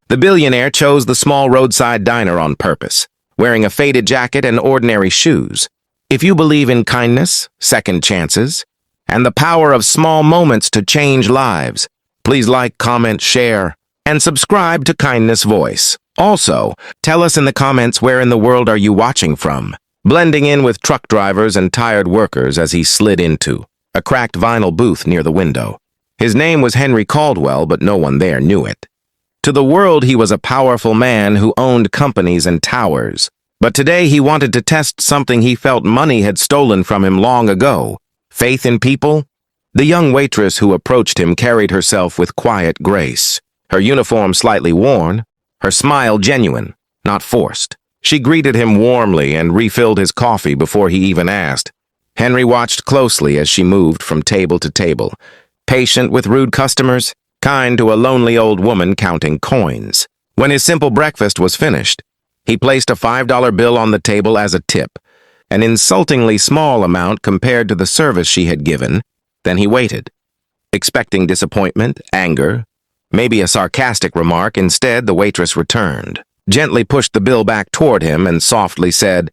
The billionaire chose the small roadside diner on purpose, wearing a faded jacket and ordinary shoes. If you believe in kindness, second chances, and the power of small moments to change lives, please like, comment, share, and subscribe to Kindness Voice. Also, tell us in the comments where in the world are you watching from, blending in with truck drivers and tired workers as he slid into a cracked vinyl booth near the window. His name was Henry Caldwell, but no one there knew it. To the world, he was a powerful man who owned companies and towers. But today he wanted to test something he felt money had stolen from him long ago: faith in people. The young waitress who approached him carried herself with quiet grace, her uniform slightly worn, her smile genuine, not forced. She greeted him warmly and refilled his coffee before he even asked. Henry watched closely as she moved from table to table, patient with rude customers, kind to a lonely old woman counting coins. When his simple breakfast was finished, he placed a $5 bill on the table as a tip, an insultingly small amount compared to the service she had given. Then he waited, expecting disappointment, anger, maybe a sarcastic remark. Instead, the waitress returned, gently pushed the bill back toward him, and softly said,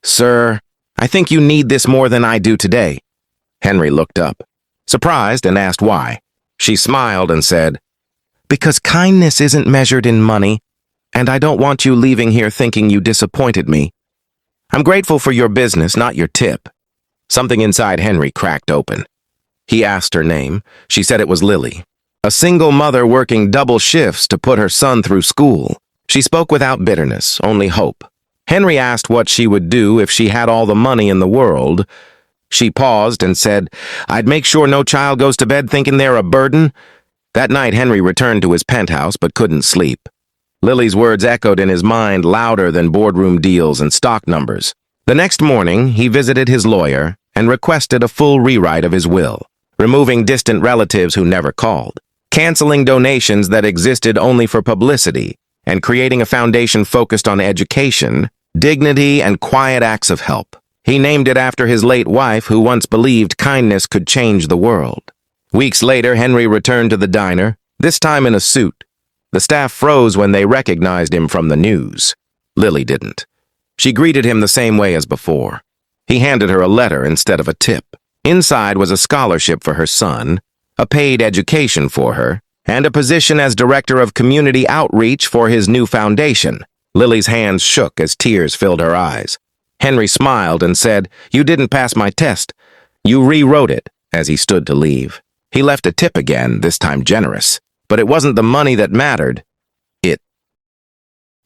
"Sir, I think you need this more than I do today." Henry looked up, surprised, and asked why. She smiled and said, "Because kindness isn't measured in money, and I don't want you leaving here thinking you disappointed me. I'm grateful for your business, not your tip." Something inside Henry cracked open. He asked her name. She said it was Lily, a single mother working double shifts to put her son through school. She spoke without bitterness, only hope. Henry asked what she would do if she had all the money in the world. She paused and said, "I'd make sure no child goes to bed thinking they're a burden." That night, Henry returned to his penthouse but couldn't sleep. Lily's words echoed in his mind louder than boardroom deals and stock numbers. The next morning, he visited his lawyer and requested a full rewrite of his will, removing distant relatives who never called, canceling donations that existed only for publicity, and creating a foundation focused on education, dignity, and quiet acts of help. He named it after his late wife, who once believed kindness could change the world. Weeks later, Henry returned to the diner, this time in a suit. The staff froze when they recognized him from the news. Lily didn't. She greeted him the same way as before. He handed her a letter instead of a tip. Inside was a scholarship for her son, a paid education for her, and a position as director of community outreach for his new foundation. Lily's hands shook as tears filled her eyes. Henry smiled and said, "You didn't pass my test. You rewrote it," as he stood to leave. He left a tip again, this time generous. But it wasn't the money that mattered. It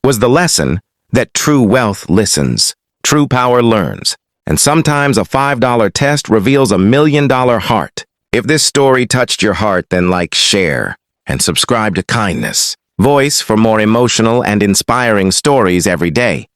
was the lesson that true wealth listens, true power learns, and sometimes a $5 test reveals a $1 million heart. If this story touched your heart, then like, share, and subscribe to Kindness Voice for more emotional and inspiring stories every day.